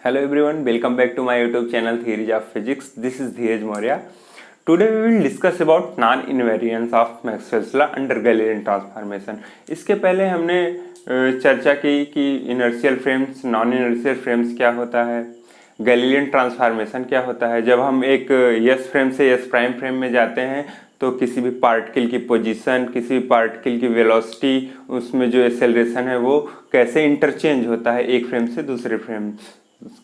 Hello everyone, welcome back to my YouTube channel Theories of Physics. This is Dheeraj Maurya. Today we will discuss about non-invariance of Maxwell's law under Galilean transformation. इसके पहले हमने चर्चा की कि inertial frames, non inertial frames क्या होता है, Galilean transformation क्या होता है। जब हम एक यस फ्रेम से यस प्राइम फ्रेम में जाते हैं तो किसी भी पार्टिकल की पोजीशन, किसी भी पार्टिकल की वेलोसिटी, उसमें जो एक्सेलरेशन है वो कैसे इंटरचेंज होता है एक फ्रेम से दूसरे फ्रेम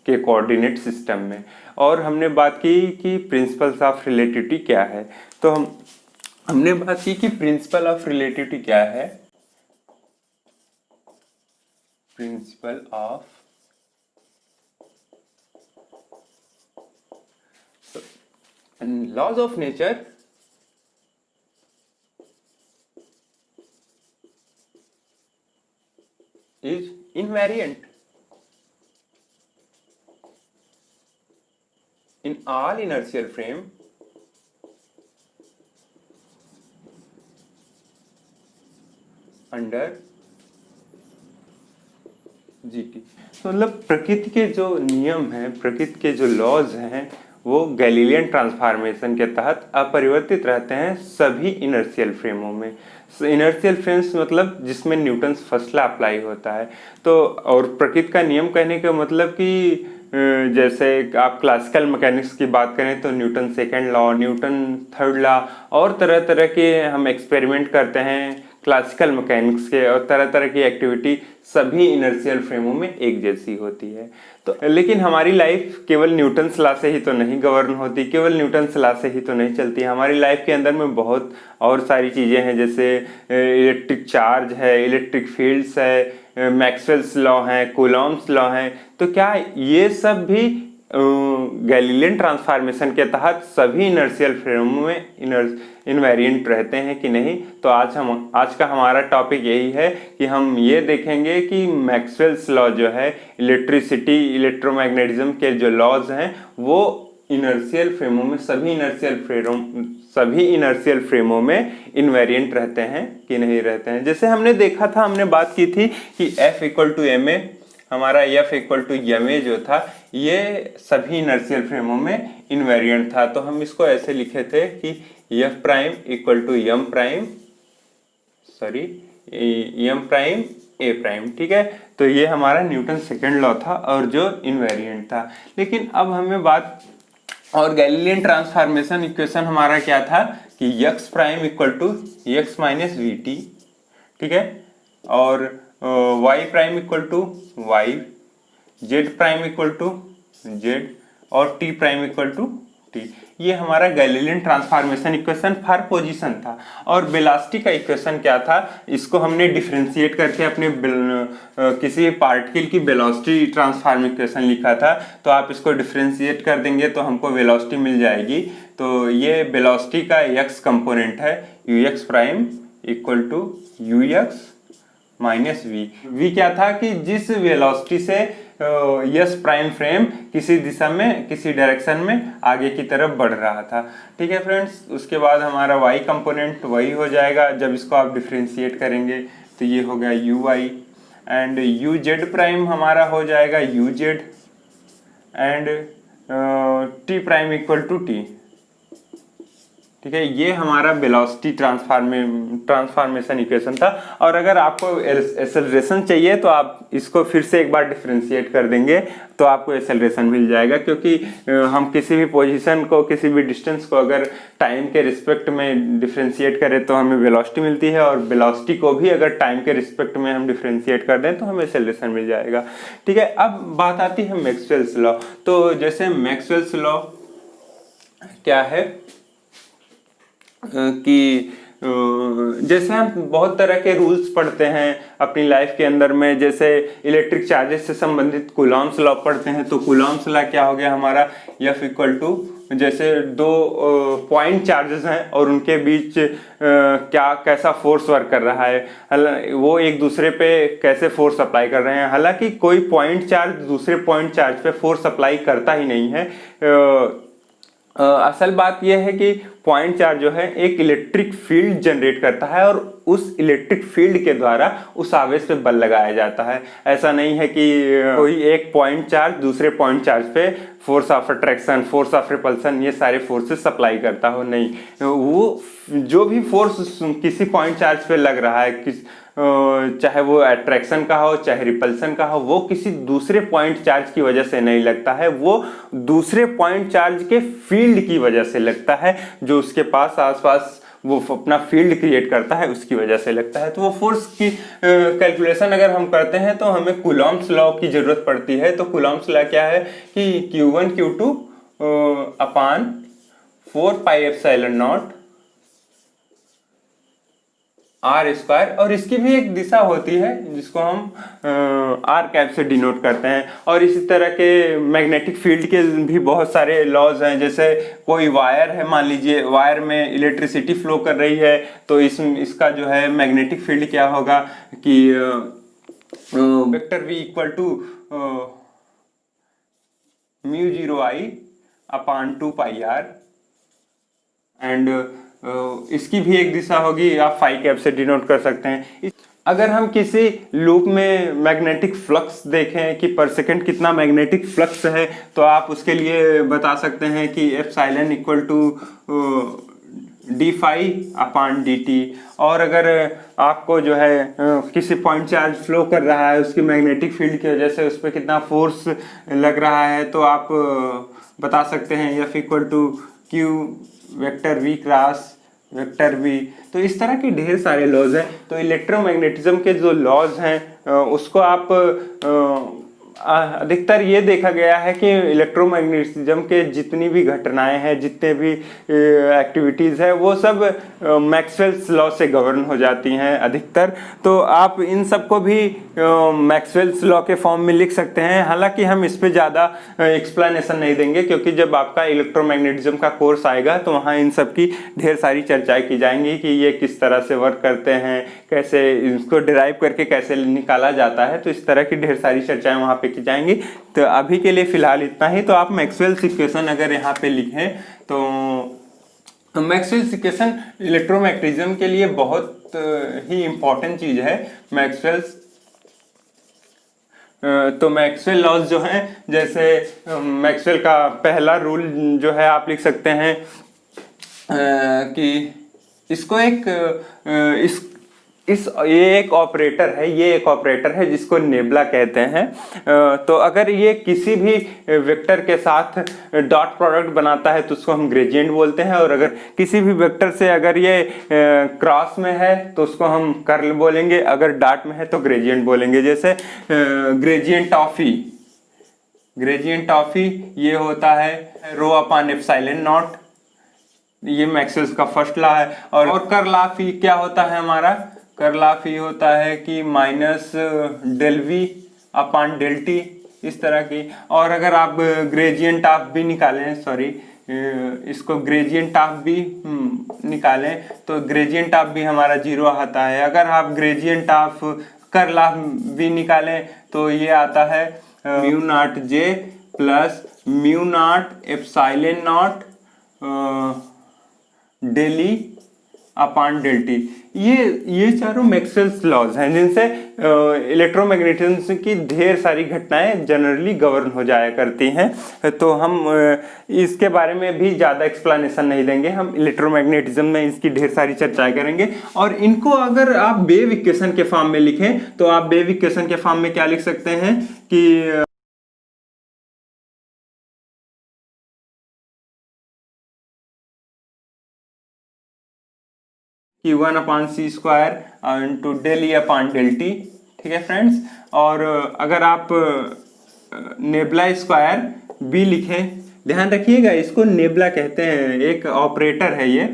के कोऑर्डिनेट सिस्टम में। और हमने बात की कि प्रिंसिपल्स ऑफ रिलेटिविटी क्या है। तो हमने बात की कि प्रिंसिपल ऑफ रिलेटिविटी क्या है। Principle of laws of nature is invariant in all inertial frame under GT। तो मतलब प्रकृति के जो नियम हैं, प्रकृति के जो लॉज हैं, वो गैलीलियन ट्रांसफॉर्मेशन के तहत अपरिवर्तित रहते हैं सभी इनर्शियल फ्रेमों में। इनर्शियल फ्रेम्स मतलब जिसमें न्यूटन्स फर्स्ट लॉ अप्लाई होता है। तो और प्रकृति का नियम कहने का मतलब कि जैसे आप क्लासिकल मैकेनिक्स की बात करें तो Newton second law, Newton third law, और तरह तरह के हम एक्सपेरिमेंट करते हैं क्लासिकल मैकेनिक्स के, और तरह तरह की एक्टिविटी सभी इनर्शियल फ्रेमों में एक जैसी होती है। तो लेकिन हमारी लाइफ केवल न्यूटन्स लॉ से ही तो नहीं गवर्न होती, केवल न्यूटन्स लॉ से ही तो नहीं चलती। हमारी लाइफ के अंदर में बहुत और सारी चीज़ें हैं, जैसे इलेक्ट्रिक चार्ज है, इलेक्ट्रिक फील्ड्स है, मैक्सवेल्स लॉ है, कूलॉम्स लॉ है। तो क्या ये सब भी गैलीलियन ट्रांसफॉर्मेशन के तहत सभी इनर्शियल फ्रेमों में इनवेरिएंट रहते हैं कि नहीं? तो आज का हमारा टॉपिक यही है कि हम ये देखेंगे कि मैक्सवेल्स लॉ जो है, इलेक्ट्रिसिटी, इलेक्ट्रोमैग्नेटिज्म के जो लॉज हैं वो इनर्शियल फ्रेमों में, सभी इनर्शियल फ्रेमों में इनवेरिएंट रहते हैं कि नहीं रहते हैं। जैसे हमने देखा था, हमने बात की थी कि F equal to m a, हमारा F equal to m a जो था, ये सभी इनर्शियल फ्रेमों में इनवेरिएंट था। तो हम इसको ऐसे लिखे थे कि F prime equal to m prime, m prime a prime. ठीक है, तो ये हमारा न्यूटन सेकेंड लॉ था और जो इनवेरिएंट था। लेकिन अब हमें बात, और गैलीलियन ट्रांसफॉर्मेशन इक्वेशन हमारा क्या था कि x prime equal to x minus v t, ठीक है, और y prime equal to y, z prime equal to z, और t prime equal to t। ये हमारा Galilean transformation equation for position था। और वेलोसिटी का इक्वेशन क्या था, इसको हमने डिफरेंशिएट करके अपने किसी पार्टिकल की वेलोसिटी ट्रांसफॉर्म इक्वेशन लिखा था। तो आप इसको डिफरेंशिएट कर देंगे तो हमको वेलोसिटी मिल जाएगी। तो ये वेलोसिटी का x कंपोनेंट है, ux prime equal to ux minus v क्या था कि जिस वेलोसिटी से यस प्राइम फ्रेम किसी दिशा में, किसी डायरेक्शन में आगे की तरफ बढ़ रहा था। ठीक है फ्रेंड्स, उसके बाद हमारा y कंपोनेंट वही हो जाएगा। जब इसको आप डिफरेंशिएट करेंगे तो ये हो गया uy, एंड uz प्राइम हमारा हो जाएगा uz, and t prime equal to t। ठीक है, ये हमारा वेलोसिटी ट्रांसफॉर्मेशन इक्वेशन था। और अगर आपको एक्सेलरेशन चाहिए तो आप इसको फिर से एक बार डिफरेंशिएट कर देंगे तो आपको एक्सेलरेशन मिल जाएगा, क्योंकि हम किसी भी पोजीशन को, किसी भी डिस्टेंस को अगर टाइम के रिस्पेक्ट में डिफरेंशिएट करें तो हमें वेलोसिटी मिलती है, और वेलोसिटी को भी अगर टाइम के रिस्पेक्ट में हम डिफरेंशिएट कर दें तो हमें एक्सेलरेशन मिल जाएगा। ठीक है, अब बात आती है मैक्सवेल्स लॉ। तो जैसे मैक्सवेल्स लॉ क्या है कि जैसे हम बहुत तरह के रूल्स पढ़ते हैं अपनी लाइफ के अंदर में, जैसे इलेक्ट्रिक चार्जेस से संबंधित कूलॉम्स लॉ पढ़ते हैं। तो कूलॉम्स लॉ क्या हो गया हमारा, F इक्वल टू, जैसे दो पॉइंट चार्जेस हैं और उनके बीच क्या कैसा फोर्स वर्क कर रहा है, वो एक दूसरे पे कैसे फोर्स अप्लाई कर रहे हैं। हालांकि कोई पॉइंट चार्ज दूसरे पॉइंट चार्ज पे फोर्स अप्लाई करता ही नहीं है, असल बात यह है कि पॉइंट चार्ज जो है एक इलेक्ट्रिक फील्ड जनरेट करता है और उस इलेक्ट्रिक फील्ड के द्वारा उस आवेश पे बल लगाया जाता है। ऐसा नहीं है कि कोई एक पॉइंट चार्ज दूसरे पॉइंट चार्ज पे force of attraction, force of repulsion, ये सारे फोर्सेस सप्लाई करता हो, नहीं। वो जो भी फोर्स किसी पॉइंट चार्ज पे लग रहा है, चाहे वो अट्रैक्शन का हो चाहे रिपल्सन का हो, वो किसी दूसरे पॉइंट चार्ज की वजह से नहीं लगता है, वो दूसरे पॉइंट चार्ज के फील्ड की वजह से लगता है, जो उसके पास आसपास वो अपना फील्ड क्रिएट करता है, उसकी वजह से लगता है। तो वो फोर्स की कैलकुलेशन अगर हम करते हैं तो हमें कूलॉम्स लॉ की जरूरत पड़ती है। तो कूलॉम्स लॉ क्या है कि Q1 Q2 upon 4 pi epsilon naught r square, और इसकी भी एक दिशा होती है जिसको हम आर कैप से डिनोट करते हैं। और इसी तरह के मैग्नेटिक फील्ड के भी बहुत सारे लॉज हैं। जैसे कोई वायर है, मान लीजिए वायर में इलेक्ट्रिसिटी फ्लो कर रही है, तो इसका जो है मैग्नेटिक फील्ड क्या होगा कि vector V equal to μ0I upon 2 pi r, and इसकी भी एक दिशा होगी, आप फाई कैप से डिनोट कर सकते हैं। अगर हम किसी लूप में मैग्नेटिक फ्लक्स देखें कि पर सेकंड कितना मैग्नेटिक फ्लक्स है, तो आप उसके लिए बता सकते हैं कि epsilon equal to d phi upon d t. और अगर आपको जो है किसी पॉइंट चार्ज फ्लो कर रहा है, उसकी मैग्नेटिक फील्ड की वजह से उस पर कितना फोर्स लग रहा है, तो आप बता सकते हैं F equal to q vector v cross vector v. तो इस तरह के ढेर सारे लॉज हैं। तो इलेक्ट्रोमैग्नेटिज्म के जो लॉज हैं उसको आप अधिकतर ये देखा गया है कि इलेक्ट्रोमैग्नेटिज्म के जितनी भी घटनाएं हैं, जितने भी एक्टिविटीज़ है, वो सब मैक्सवेल्स लॉ से गवर्न हो जाती हैं अधिकतर। तो आप इन सब को भी मैक्सवेल्स लॉ के फॉर्म में लिख सकते हैं। हालांकि हम इस पे ज़्यादा एक्सप्लेनेशन नहीं देंगे, क्योंकि जब आपका इलेक्ट्रोमैग्नेटिज्म का कोर्स आएगा तो वहाँ इन सब की ढेर सारी चर्चाएं की जाएंगी कि ये किस तरह से वर्क करते हैं, कैसे इसको डिराइव करके कैसे निकाला जाता है। तो इस तरह की ढेर सारी चर्चाएं वहाँ पे की जाएंगी। तो अभी के लिए फिलहाल इतना ही। तो आप मैक्सवेल्स इक्वेशन अगर यहाँ पे लिखें तो मैक्सवेल्स इक्वेशन इलेक्ट्रोमैग्नेटिज्म के लिए बहुत ही इंपॉर्टेंट चीज है। मैक्सवेल्स तो मैक्सवेल लॉज जो है, जैसे मैक्सवेल का पहला रूल जो है आप लिख सकते हैं कि इसको ये एक ऑपरेटर है, ये एक ऑपरेटर है जिसको नेबुला कहते हैं। तो अगर ये किसी भी वेक्टर के साथ डॉट प्रोडक्ट बनाता है तो उसको हम ग्रेडियंट बोलते हैं, और अगर किसी भी वेक्टर से अगर ये क्रॉस में है तो उसको हम कर्ल बोलेंगे, अगर डॉट में है तो ग्रेडियंट बोलेंगे। जैसे ग्रेडियंट ऑफ ई ये होता है रो अपान एप्सिलॉन नॉट, ये मैक्सवेल्स का फर्स्ट लॉ है। और कर्ल ऑफ ई क्या होता है हमारा? कर्ल ऑफ ई होता है कि minus del V upon del t, इस तरह की। और अगर आप ग्रेडियंट ऑफ भी निकालें, इसको ग्रेडियंट ऑफ भी निकालें तो ग्रेडियंट ऑफ भी हमारा 0 आता है। अगर आप ग्रेडियंट ऑफ कर्ल ऑफ भी निकालें तो ये आता है mu naught J plus mu naught epsilon naught del E upon del t. ये चारों मैक्सवेल्स लॉज हैं जिनसे इलेक्ट्रोमैग्नेटिज्म की ढेर सारी घटनाएं जनरली गवर्न हो जाया करती हैं। तो हम इसके बारे में भी ज़्यादा एक्सप्लेनेशन नहीं देंगे, हम इलेक्ट्रोमैग्नेटिज्म में इसकी ढेर सारी चर्चाएं करेंगे। और इनको अगर आप वेव इक्वेशन के फॉर्म में लिखें तो आप वेव इक्वेशन के फॉर्म में क्या लिख सकते हैं कि Q1 upon C square into del E upon del T. ठीक है फ्रेंड्स। और अगर आप नेबुला स्क्वायर बी लिखें, ध्यान रखिएगा इसको नेबुला कहते हैं, एक ऑपरेटर है ये।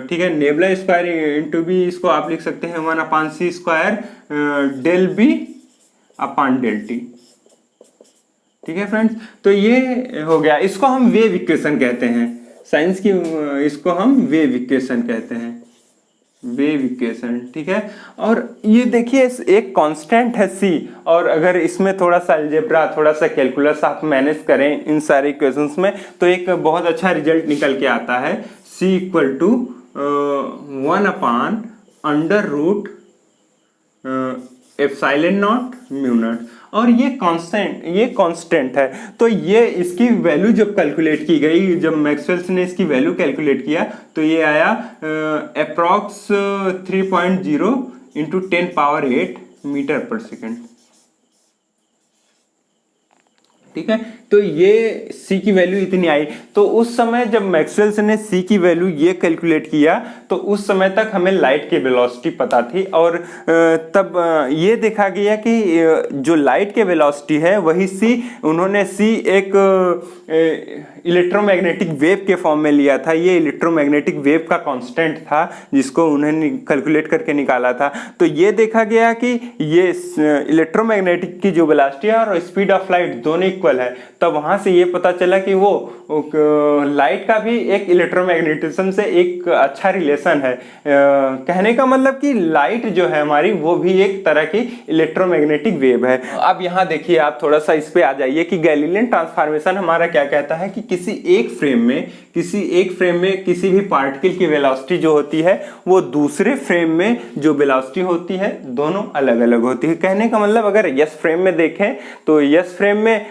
ठीक है, नेबुला स्क्वायर इंटू बी, इसको आप लिख सकते हैं 1 upon C square del B upon del T. ठीक है फ्रेंड्स, तो ये हो गया। इसको हम वेव इक्वेशन कहते हैं, साइंस की इसको हम वेव इक्वेशन कहते हैं। वेव इक्वेशन, ठीक है। और ये देखिए एक कांस्टेंट है c, और अगर इसमें थोड़ा सा अलजेब्रा, थोड़ा सा कैलकुलस आप मैनेज करें इन सारे इक्वेशंस में, तो एक बहुत अच्छा रिजल्ट निकल के आता है। c equal to 1/√, epsilon naught mu naught, और ये कांस्टेंट है। तो ये इसकी वैल्यू जब कैलकुलेट की गई, जब मैक्सवेल्स ने इसकी वैल्यू कैलकुलेट किया, तो ये आया अप्रॉक्स 3.0 इंटू 10⁸ मीटर पर सेकेंड, ठीक है। तो ये c की वैल्यू इतनी आई। तो उस समय जब मैक्सवेल्स ने c की वैल्यू ये कैलकुलेट किया, तो उस समय तक हमें लाइट की वेलोसिटी पता थी, और तब ये देखा गया कि जो लाइट के वेलोसिटी है वही c, उन्होंने c एक इलेक्ट्रोमैग्नेटिक वेव के फॉर्म में लिया था। ये इलेक्ट्रोमैग्नेटिक वेव का कांस्टेंट था जिसको उन्होंने कैलकुलेट करके निकाला था। तो ये देखा गया कि ये इलेक्ट्रोमैग्नेटिक की जो वेलोसिटी है और स्पीड ऑफ लाइट दोनों इक्वल है। तब वहां से ये पता चला कि वो लाइट का भी एक इलेक्ट्रोमैग्नेटिज्म से एक अच्छा रिलेशन है। कहने का मतलब कि लाइट जो है हमारी, वो भी एक तरह की इलेक्ट्रोमैग्नेटिक वेव है। अब यहाँ देखिए, आप थोड़ा सा इस पे आ जाइए कि गैलीलियन ट्रांसफॉर्मेशन हमारा क्या कहता है कि किसी एक फ्रेम में किसी भी पार्टिकल की वेलोसिटी जो होती है, वो दूसरे फ्रेम में जो वेलोसिटी होती है, दोनों अलग अलग होती है। कहने का मतलब अगर यस फ्रेम में देखें तो यस फ्रेम में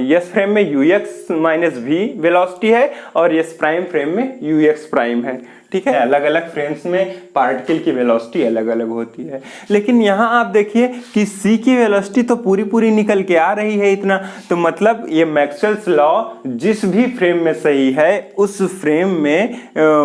ux माइनस v वेलोसिटी है, और यस प्राइम फ्रेम में ux प्राइम है, ठीक है। अलग अलग फ्रेम्स में पार्टिकल की वेलोसिटी अलग अलग होती है। लेकिन यहाँ आप देखिए कि c की वेलोसिटी तो पूरी निकल के आ रही है इतना, तो मतलब ये मैक्सवेल्स लॉ जिस भी फ्रेम में सही है, उस फ्रेम में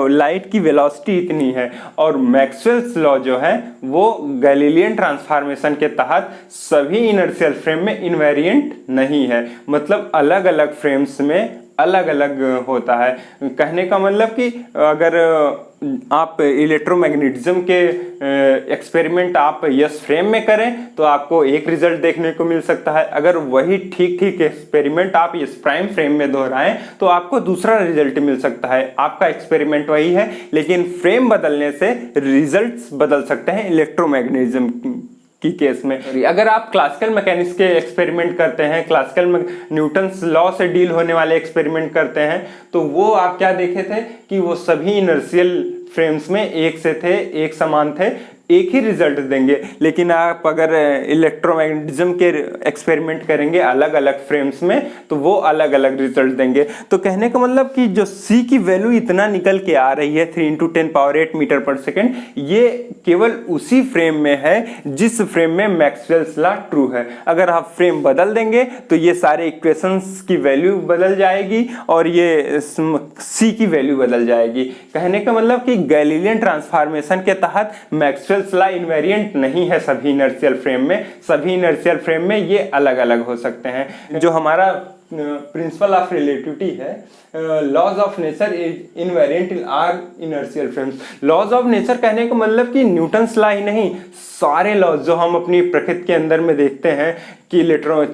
लाइट की वेलोसिटी इतनी है। और मैक्सवेल्स लॉ जो है वो गैलीलियन ट्रांसफॉर्मेशन के तहत सभी इनर्शियल फ्रेम में इनवेरिएंट नहीं है, मतलब अलग अलग फ्रेम्स में अलग अलग होता है। कहने का मतलब कि अगर आप इलेक्ट्रोमैग्नेटिज्म के एक्सपेरिमेंट आप यस फ्रेम में करें तो आपको एक रिजल्ट देखने को मिल सकता है। अगर वही ठीक एक्सपेरिमेंट आप यस प्राइम फ्रेम में दोहराएं तो आपको दूसरा रिजल्ट मिल सकता है। आपका एक्सपेरिमेंट वही है, लेकिन फ्रेम बदलने से रिजल्ट्स बदल सकते हैं इलेक्ट्रोमैग्नेटिज्म की केस में। अगर आप क्लासिकल मैकेनिक्स के एक्सपेरिमेंट करते हैं, न्यूटन्स लॉ से डील होने वाले एक्सपेरिमेंट करते हैं, तो वो आप क्या देखे थे कि वो सभी इनर्शियल फ्रेम्स में एक से थे, एक समान थे, एक ही रिजल्ट देंगे। लेकिन आप अगर इलेक्ट्रोमैग्नेटिज्म के एक्सपेरिमेंट करेंगे अलग अलग फ्रेम्स में, तो वो अलग अलग रिजल्ट देंगे। तो कहने का मतलब कि जो c की वैल्यू इतना निकल के आ रही है 3 × 10⁸ मीटर पर सेकेंड, ये केवल उसी फ्रेम में है जिस फ्रेम में मैक्सवेल्स लॉ ट्रू है। अगर आप फ्रेम बदल देंगे तो ये सारे इक्वेशंस की वैल्यू बदल जाएगी और ये c की वैल्यू बदल जाएगी। कहने का मतलब कि गैलीलियन ट्रांसफॉर्मेशन के तहत मैक्सवेल्स लॉ इनवेरिएंट नहीं है सभी इनर्शियल फ्रेम में। सभी इनर्शियल फ्रेम में ये अलग अलग हो सकते हैं। जो हमारा प्रिंसिपल ऑफ रिलेटिविटी है, laws of nature is invariant in all inertial frames. Laws of nature कहने का मतलब कि न्यूटन्स लॉ ही नहीं, सारे लॉज जो हम अपनी प्रकृति के अंदर में देखते हैं कि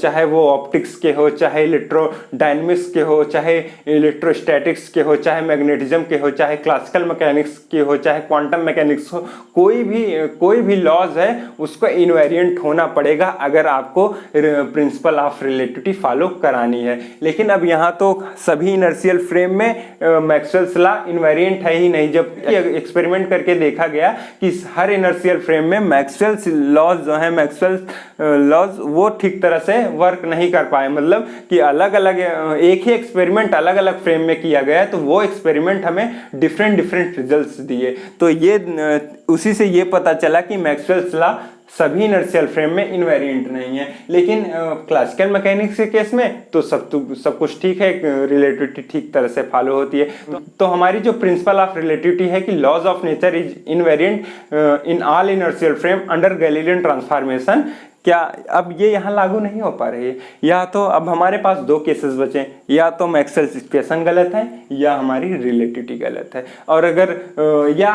चाहे वो ऑप्टिक्स के हो, चाहे इलेक्ट्रोडायनेमिक्स के हो, चाहे इलेक्ट्रोस्टैटिक्स के हो, चाहे मैग्नेटिज्म के हो, चाहे क्लासिकल मैकेनिक्स के हो, चाहे क्वांटम मैकेनिक्स हो, कोई भी लॉज है उसको इनवेरिएंट होना पड़ेगा अगर आपको प्रिंसिपल ऑफ रिलेटिविटी फॉलो करानी है। लेकिन अब यहाँ तो सभी इनर्शियल फ्रेम में मैक्सवेल्स लॉ इनवेरिएंट है ही नहीं। जब एक्सपेरिमेंट करके देखा गया कि हर इनर्शियल फ्रेम में मैक्सवेल्स लॉज जो है, मैक्सवेल्स लॉज वो ठीक तरह से वर्क नहीं कर पाए, मतलब कि अलग अलग एक ही एक्सपेरिमेंट अलग अलग फ्रेम में किया गया, तो वो एक्सपेरिमेंट हमें डिफरेंट रिजल्ट्स दिए। तो ये उसी से ये पता चला कि मैक्सवेल्स लॉ सभी इनर्शियल फ्रेम में इनवेरिएंट नहीं है। लेकिन क्लासिकल मैकेनिक्स के केस में तो सब कुछ ठीक है, रिलेटिविटी ठीक तरह से फॉलो होती है। तो हमारी जो प्रिंसिपल ऑफ रिलेटिविटी है कि laws of nature is invariant in all inertial frame under Galilean transformation, क्या अब ये यहाँ लागू नहीं हो पा रही है? या तो अब हमारे पास दो केसेस बचे, या तो मैक्सवेल्स इक्वेशन गलत है या हमारी रिलेटिविटी गलत है। और अगर या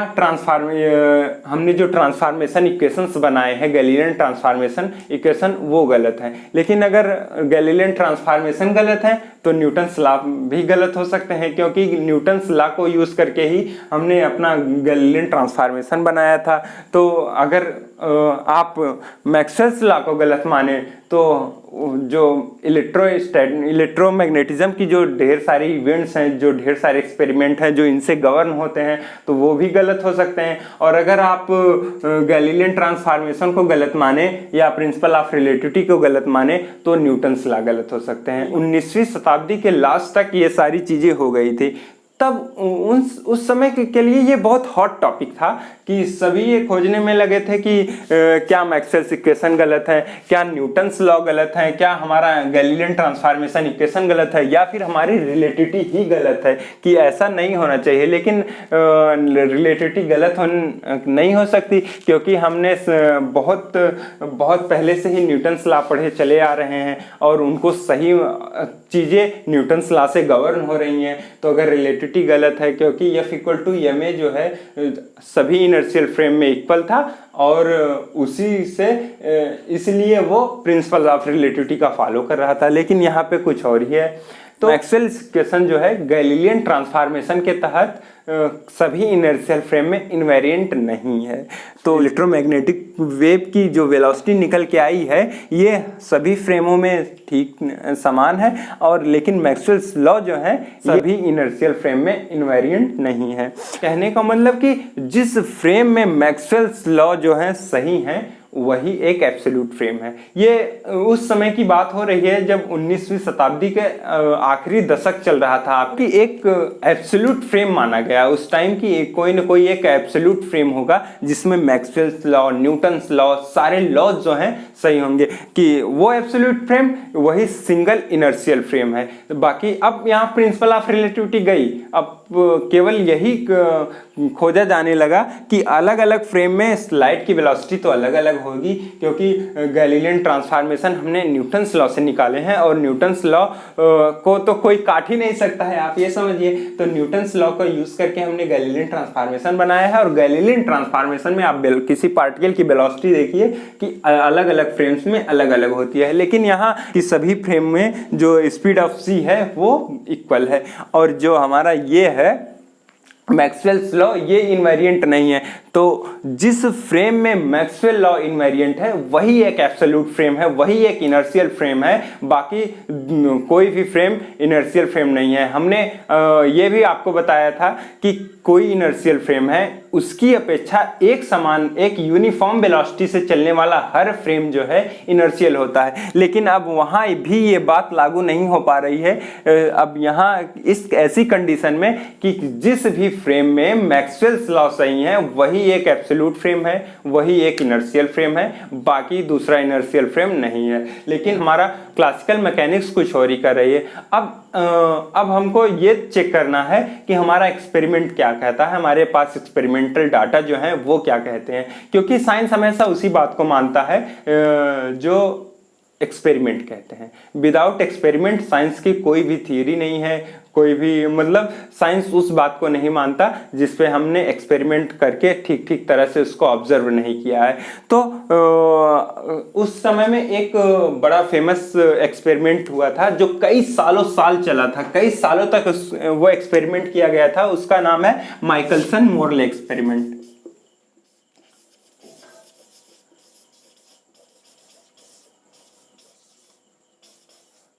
हमने जो ट्रांसफॉर्मेशन इक्वेशंस बनाए हैं गैलीलियन ट्रांसफॉर्मेशन इक्वेशन वो गलत है। लेकिन अगर गैलीलियन ट्रांसफॉर्मेशन गलत है तो न्यूटन्स लॉ भी गलत हो सकते हैं, क्योंकि न्यूटन्स लॉ को यूज करके ही हमने अपना गैलीलियन ट्रांसफॉर्मेशन बनाया था। तो अगर आप मैक्सवेल्स लॉ को गलत माने तो जो इलेक्ट्रोमैग्नेटिज्म की जो ढेर सारी इवेंट्स हैं, जो ढेर सारे एक्सपेरिमेंट हैं जो इनसे गवर्न होते हैं, तो वो भी गलत हो सकते हैं। और अगर आप गैलीलियन ट्रांसफॉर्मेशन को गलत माने या प्रिंसिपल ऑफ रिलेटिविटी को गलत माने तो न्यूटन्स लॉ गलत हो सकते हैं। 19वीं शताब्दी के लास्ट तक ये सारी चीजें हो गई थी। तब उस समय के लिए ये बहुत हॉट टॉपिक था कि सभी ये खोजने में लगे थे कि क्या मैक्सवेल्स इक्वेशन गलत है, क्या न्यूटन्स लॉ गलत है, क्या हमारा गैलीलियन ट्रांसफॉर्मेशन इक्वेशन गलत है, या फिर हमारी रिलेटिविटी ही गलत है, कि ऐसा नहीं होना चाहिए। लेकिन रिलेटिविटी गलत नहीं हो सकती, क्योंकि हमने बहुत पहले से ही न्यूटन्स लॉ पढ़े चले आ रहे हैं और उनको सही चीज़ें न्यूटन्स लॉ से गवर्न हो रही हैं। तो अगर रिलेटिविटी गलत है, क्योंकि F=ma जो है सभी इनर्शियल फ्रेम में इक्वल था और उसी से इसलिए वो प्रिंसिपल ऑफ रिलेटिविटी का फॉलो कर रहा था। लेकिन यहाँ पे कुछ और ही है। तो मैक्सवेल्स इक्वेशन जो है गैलीलियन ट्रांसफॉर्मेशन के तहत सभी इनर्शियल फ्रेम में इनवेरिएंट नहीं है। तो इलेक्ट्रोमैग्नेटिक वेव की जो वेलोसिटी निकल के आई है ये सभी फ्रेमों में ठीक समान है, और लेकिन मैक्सवेल्स लॉ जो है सभी इनर्शियल फ्रेम में इनवेरिएंट नहीं है। कहने का मतलब कि जिस फ्रेम में मैक्सवेल्स लॉ जो है सही है वही एक एब्सोल्यूट फ्रेम है। ये उस समय की बात हो रही है जब 19वीं शताब्दी के आखिरी दशक चल रहा था। आपकी एक एब्सोल्यूट फ्रेम माना गया उस टाइम की कोई ना कोई एक एब्सोल्यूट फ्रेम होगा जिसमें मैक्सवेल्स लॉ, न्यूटन्स लॉ, सारे लॉज जो हैं सही होंगे, कि वो एब्सोल्यूट फ्रेम वही सिंगल इनर्शियल फ्रेम है। बाकी अब यहाँ प्रिंसिपल ऑफ रिलेटिविटी गई, अब केवल यही खोजा जाने लगा कि अलग अलग फ्रेम में लाइट की वेलोसिटी तो अलग अलग होगी, क्योंकि गैलीलियन ट्रांसफॉर्मेशन हमने न्यूटन्स लॉ से निकाले हैं और न्यूटन्स लॉ को तो कोई काट ही नहीं सकता है, आप ये समझिए। तो न्यूटन्स लॉ को यूज करके हमने गैलीलियन ट्रांसफॉर्मेशन बनाया है, और गैलीलियन ट्रांसफॉर्मेशन में आप किसी पार्टिकल की वेलोसिटी देखिए कि अलग अलग फ्रेम्स में अलग अलग होती है, लेकिन यहाँ की सभी फ्रेम में जो स्पीड ऑफ सी है वो इक्वल है। और जो हमारा ये है मैक्सवेल्स लॉ ये इनवेरिएंट नहीं है। तो जिस फ्रेम में मैक्सवेल लॉ इनवेरिएंट है वही एक एब्सोल्यूट फ्रेम है, वही एक इनर्शियल फ्रेम है, बाकी कोई भी फ्रेम इनर्शियल फ्रेम नहीं है। हमने ये भी आपको बताया था कि कोई इनर्शियल फ्रेम है उसकी अपेक्षा एक समान एक यूनिफॉर्म वेलोसिटी से चलने वाला हर फ्रेम जो है इनर्शियल होता है। लेकिन अब वहाँ भी ये बात लागू नहीं हो पा रही है। अब यहाँ इस ऐसी कंडीशन में कि जिस भी फ्रेम में मैक्सवेल्स लॉ सही है वही एक एब्सोल्यूट फ्रेम है, वही एक इनर्शियल फ्रेम है, बाकी दूसरा इनर्शियल फ्रेम नहीं है। लेकिन हमारा क्लासिकल मैकेनिक्स कुछ और ही कर रही है। अब हमको ये चेक करना है कि हमारा एक्सपेरिमेंट क्या कहता है, हमारे पास एक्सपेरिमेंटल डाटा जो है वो क्या कहते हैं, क्योंकि साइंस हमेशा उसी बात को मानता है जो एक्सपेरिमेंट कहते हैं। विदाउट एक्सपेरिमेंट साइंस की कोई भी थियरी नहीं है, कोई भी मतलब साइंस उस बात को नहीं मानता जिस पे हमने एक्सपेरिमेंट करके ठीक तरह से उसको ऑब्जर्व नहीं किया है। तो उस समय में एक बड़ा फेमस एक्सपेरिमेंट हुआ था जो कई साल चला था, कई सालों तक वो एक्सपेरिमेंट किया गया था। उसका नाम है Michelson Morley experiment.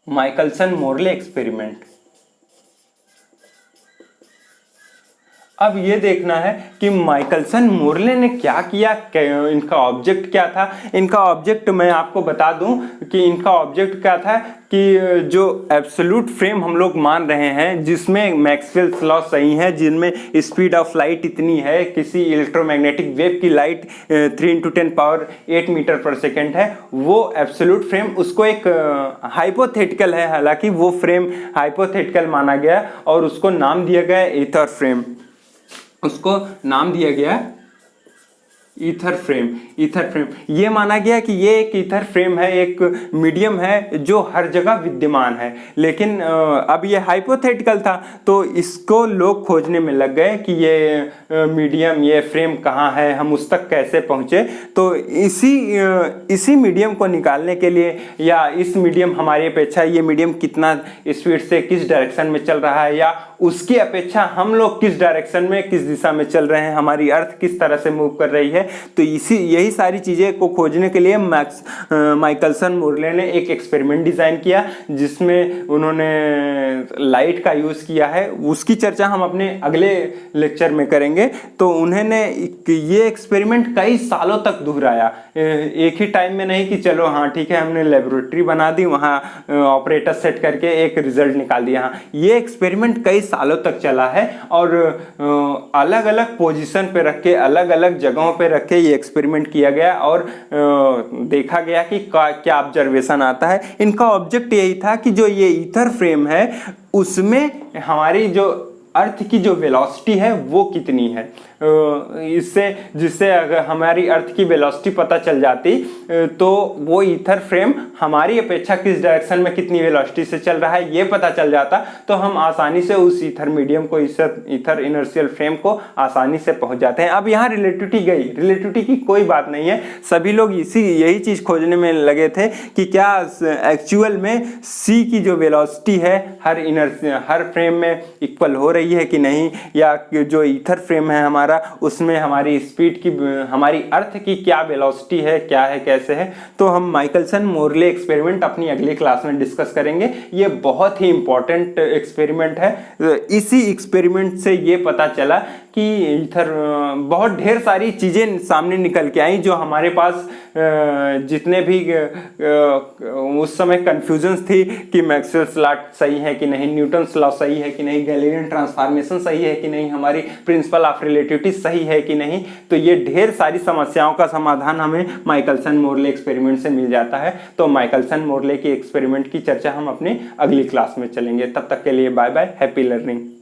Michelson Morley experiment. अब ये देखना है कि माइकलसन मोरले ने क्या किया, इनका ऑब्जेक्ट क्या था। इनका ऑब्जेक्ट मैं आपको बता दूं कि इनका ऑब्जेक्ट क्या था कि जो एब्सोल्यूट फ्रेम हम लोग मान रहे हैं जिसमें मैक्सवेल्स लॉ सही है, जिनमें स्पीड ऑफ लाइट इतनी है, किसी इलेक्ट्रोमैग्नेटिक वेव की लाइट 3 × 10⁸ मीटर पर सेकेंड है, वो एब्सोल्यूट फ्रेम उसको एक हाइपोथेटिकल है, हालांकि वो फ्रेम हाइपोथेटिकल माना गया और उसको नाम दिया गया ईथर फ्रेम। उसको नाम दिया गया ईथर फ्रेम, ईथर फ्रेम ये माना गया कि ये एक ईथर फ्रेम है, एक मीडियम है जो हर जगह विद्यमान है। लेकिन अब ये हाइपोथेटिकल था, तो इसको लोग खोजने में लग गए कि ये मीडियम, ये फ्रेम कहाँ है, हम उस तक कैसे पहुँचे। तो इसी मीडियम को निकालने के लिए, या इस मीडियम हमारी अपेक्षा ये मीडियम कितना स्पीड से किस डायरेक्शन में चल रहा है, या उसकी अपेक्षा हम लोग किस डायरेक्शन में, किस दिशा में चल रहे हैं, हमारी अर्थ किस तरह से मूव कर रही है, तो यही सारी चीज़ें को खोजने के लिए माइकलसन मोर्ले ने एक एक्सपेरिमेंट डिज़ाइन किया, जिसमें उन्होंने लाइट का यूज़ किया है। उसकी चर्चा हम अपने अगले लेक्चर में करेंगे। तो उन्होंने ये एक्सपेरिमेंट कई सालों तक दोहराया, एक ही टाइम में नहीं कि चलो हाँ ठीक है हमने लेबोरेटरी बना दी, वहाँ ऑपरेटर सेट करके एक रिजल्ट निकाल दिया। हाँ, ये एक्सपेरिमेंट कई सालों तक चला है और अलग अलग पोजीशन पे रख के, अलग अलग जगहों पे रख के ये एक्सपेरिमेंट किया गया और देखा गया कि क्या ऑब्जर्वेशन आता है। इनका ऑब्जेक्ट यही था कि जो ये ईथर फ्रेम है उसमें हमारी जो अर्थ की जो वेलोसिटी है वो कितनी है, जिससे अगर हमारी अर्थ की वेलोसिटी पता चल जाती तो वो ईथर फ्रेम हमारी अपेक्षा किस डायरेक्शन में कितनी वेलोसिटी से चल रहा है ये पता चल जाता, तो हम आसानी से उस ईथर मीडियम को, ईथर इनर्शियल फ्रेम को आसानी से पहुंच जाते हैं। अब यहाँ रिलेटिविटी गई, रिलेटिविटी की कोई बात नहीं है, सभी लोग यही चीज़ खोजने में लगे थे कि क्या एक्चुअल में सी की जो वेलोसिटी है हर फ्रेम में इक्वल हो रही है कि नहीं, या जो ईथर फ्रेम है हमारा उसमें हमारी स्पीड की, हमारी अर्थ की क्या वेलोसिटी है, क्या है, कैसे है। तो हम माइकलसन मोर्ले एक्सपेरिमेंट अपनी अगली क्लास में डिस्कस करेंगे। ये बहुत ही इंपॉर्टेंट एक्सपेरिमेंट है। इसी एक्सपेरिमेंट से ये पता चला कि ईथर बहुत ढेर सारी चीज़ें सामने निकल के आई जो हमारे पास जितने भी उस समय कन्फ्यूजन्स थी कि मैक्सवेल्स लॉ सही है कि नहीं, न्यूटन्स लॉ सही है कि नहीं, गैलीलियन ट्रांसफॉर्मेशन सही है कि नहीं, हमारी प्रिंसिपल ऑफ रिलेटिविटी सही है कि नहीं। तो ये ढेर सारी समस्याओं का समाधान हमें माइकलसन मोर्ले एक्सपेरिमेंट से मिल जाता है। तो माइकलसन मोर्ले की एक्सपेरिमेंट की चर्चा हम अपनी अगली क्लास में चलेंगे। तब तक के लिए बाय बाय, हैप्पी लर्निंग।